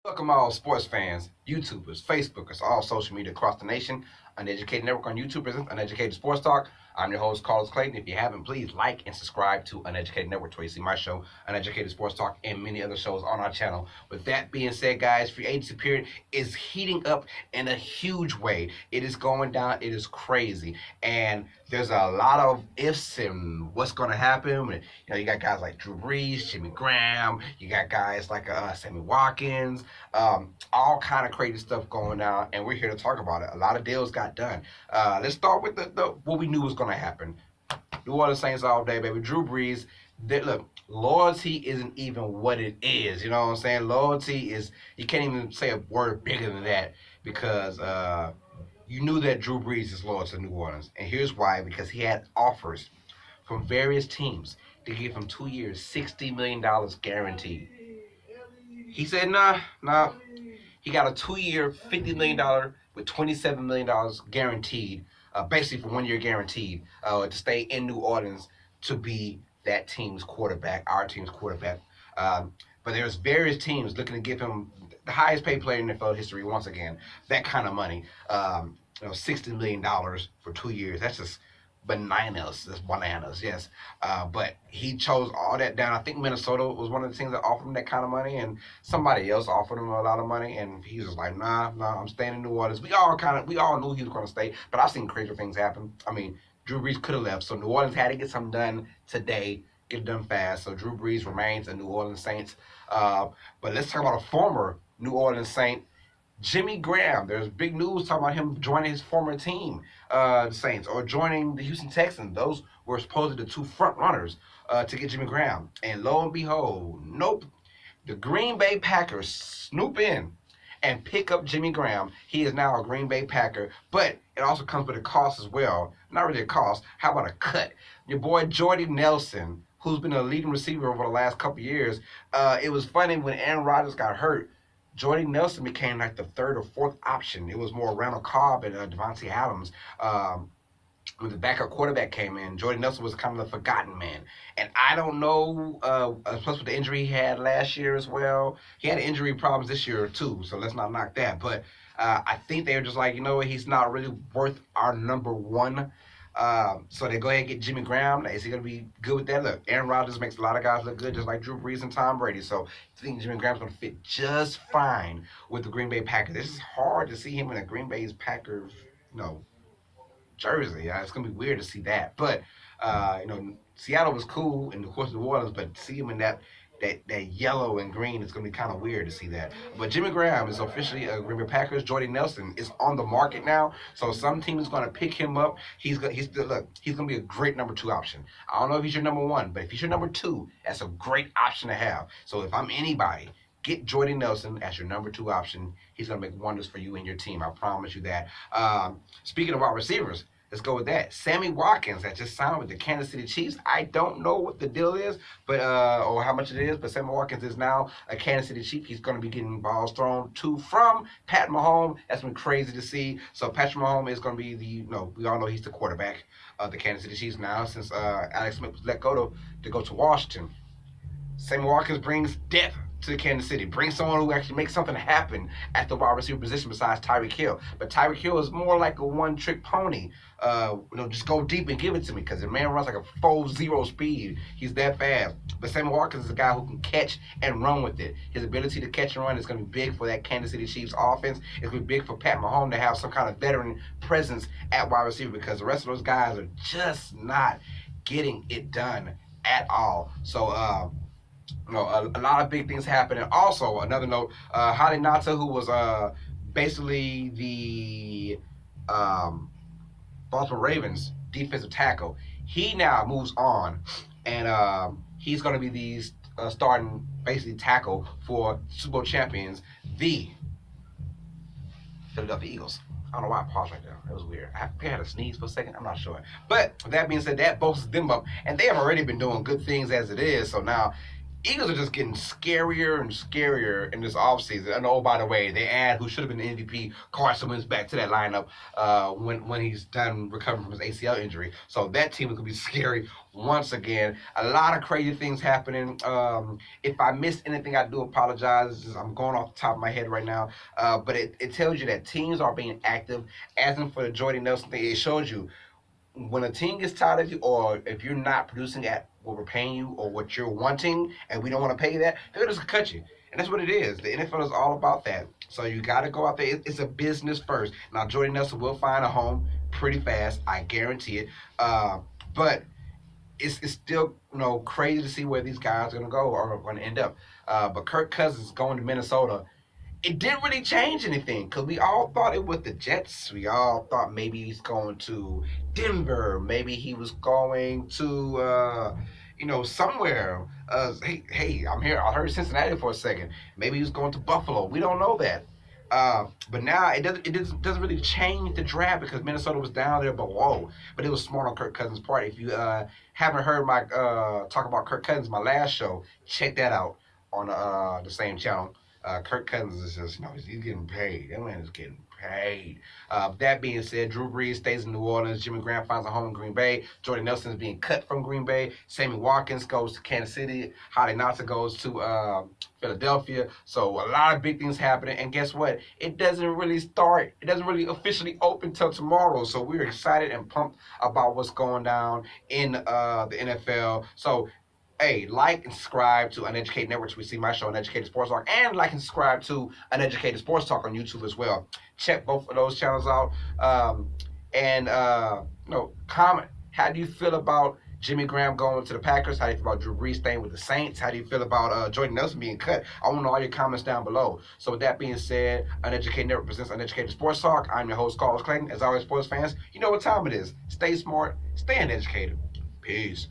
Welcome all sports fans, YouTubers, Facebookers, all social media across the nation. Uneducated Network on YouTube presents Uneducated Sports Talk. I'm your host, Carlos Clayton. If you haven't, please like and subscribe to Uneducated Network where you see my show, Uneducated Sports Talk, and many other shows on our channel. With that being said, guys, free agency period is heating up in a huge way. It is going down. It is crazy. And there's a lot of ifs and what's going to happen. You got guys like Drew Brees, Jimmy Graham. You got guys like Sammy Watkins, all kind of crazy stuff going on, and we're here to talk about it. A lot of deals got done. Let's start with the what we knew was going to happen. New Orleans Saints all day, baby. Drew Brees. Look, loyalty isn't even what it is. You know what I'm saying? Loyalty is, you can't even say a word bigger than that because you knew that Drew Brees is loyal to New Orleans, and here's why: because he had offers from various teams to give him 2 years, $60 million guaranteed. He said, nah. He got a 2 year, $50 million with $27 million guaranteed, basically for 1 year guaranteed, to stay in New Orleans to be that team's quarterback, our team's quarterback. But there's various teams looking to give him the highest paid player in NFL history once again, that kind of money. $60 million for 2 years. That's just bananas. That's bananas, yes. But he chose all that down. I think Minnesota was one of the teams that offered him that kind of money, and somebody else offered him a lot of money, and he was just like, nah, I'm staying in New Orleans. We all knew he was going to stay, but I've seen crazier things happen. I mean, Drew Brees could have left, so New Orleans had to get something done today, get it done fast. So Drew Brees remains a New Orleans Saints. But let's talk about a former New Orleans Saint, Jimmy Graham. There's big news talking about him joining his former team, the Saints, or joining the Houston Texans. Those were supposedly the two front runners to get Jimmy Graham. And lo and behold, nope. The Green Bay Packers snoop in and pick up Jimmy Graham. He is now a Green Bay Packer, but it also comes with a cost as well. Not really a cost. How about a cut? Your boy Jordy Nelson, who's been a leading receiver over the last couple of years. It was funny when Aaron Rodgers got hurt. Jordy Nelson became like the third or fourth option. It was more Randall Cobb and Devontae Adams. When the backup quarterback came in, Jordy Nelson was kind of the forgotten man. And I don't know, plus with the injury he had last year as well, he had injury problems this year too, so let's not knock that. But I think they were just like, you know what, he's not really worth our number one. So they go ahead and get Jimmy Graham. Is he going to be good with that? Look, Aaron Rodgers makes a lot of guys look good, just like Drew Brees and Tom Brady. So I think Jimmy Graham's going to fit just fine with the Green Bay Packers. This is hard to see him in a Green Bay's Packers, jersey. It's going to be weird to see that. But, Seattle was cool, and of course New Orleans, but to see him in that yellow and green, it's going to be kind of weird to see that. But Jimmy Graham is officially a Green Bay Packers. Jordy Nelson is on the market now, so some team is going to pick him up. He's going to be a great number two option. I don't know if he's your number one, but if he's your number two, that's a great option to have. So if I'm anybody, get Jordy Nelson as your number two option. He's going to make wonders for you and your team. I promise you that. Speaking of wide receivers, let's go with that. Sammy Watkins that just signed with the Kansas City Chiefs. I don't know what the deal is, but or how much it is, but Sammy Watkins is now a Kansas City Chief. He's going to be getting balls thrown to from Pat Mahomes. That's been crazy to see. So Patrick Mahomes is going to be we all know he's the quarterback of the Kansas City Chiefs now since Alex Smith was let go to go to Washington. Sammy Watkins brings depth to Kansas City. Bring someone who actually makes something happen at the wide receiver position besides Tyreek Hill. But Tyreek Hill is more like a one-trick pony. Just go deep and give it to me because the man runs like a 4.0 speed. He's that fast. But Sammy Watkins is a guy who can catch and run with it. His ability to catch and run is going to be big for that Kansas City Chiefs offense. It's going to be big for Pat Mahomes to have some kind of veteran presence at wide receiver because the rest of those guys are just not getting it done at all. So, a lot of big things happening. Also, another note, Hadi Nata, who was basically the Baltimore Ravens defensive tackle, he now moves on, and he's going to be the starting basically tackle for Super Bowl champions, the Philadelphia Eagles. I don't know why I paused right there. It was weird. I had a sneeze for a second. I'm not sure. But with that being said, that bolsters them up, and they have already been doing good things as it is. So now Eagles are just getting scarier and scarier in this offseason. And oh, by the way, they add who should have been the MVP, Carson Wentz, back to that lineup when he's done recovering from his ACL injury. So that team is going to be scary once again. A lot of crazy things happening. If I missed anything, I do apologize. I'm going off the top of my head right now. But it tells you that teams are being active. As in for the Jordy Nelson thing, it shows you when a team gets tired of you, or if you're not producing at what we're paying you or what you're wanting, and we don't want to pay you that, they're just gonna cut you. And that's what it is. The NFL is all about that. So you got to go out there. It's a business first. Now Jordy Nelson will find a home pretty fast. I guarantee it. But it's still crazy to see where these guys are gonna go or are gonna end up. But Kirk Cousins going to Minnesota, it didn't really change anything because we all thought it was the Jets. We all thought maybe he's going to Denver. Maybe he was going to, somewhere. Hey, I'm here. I heard Cincinnati for a second. Maybe he was going to Buffalo. We don't know that. But now it doesn't really change the draft because Minnesota was down there below. But it was smart on Kirk Cousins' part. If you haven't heard my talk about Kirk Cousins, my last show, check that out on the same channel. Kirk Cousins is just, he's getting paid. That man is getting paid. That being said, Drew Brees stays in New Orleans. Jimmy Graham finds a home in Green Bay. Jordy Nelson is being cut from Green Bay. Sammy Watkins goes to Kansas City. Holly Nelson goes to Philadelphia. So a lot of big things happening. And guess what? It doesn't really officially open till tomorrow. So we're excited and pumped about what's going down in the NFL. So hey, like and subscribe to Uneducated Networks. We see my show, Uneducated Sports Talk, and like and subscribe to Uneducated Sports Talk on YouTube as well. Check both of those channels out. And comment. How do you feel about Jimmy Graham going to the Packers? How do you feel about Drew Brees staying with the Saints? How do you feel about Jordy Nelson being cut? I want to know all your comments down below. So with that being said, Uneducated Network presents Uneducated Sports Talk. I'm your host, Carlos Clayton. As always, sports fans, you know what time it is. Stay smart, stay uneducated. Peace.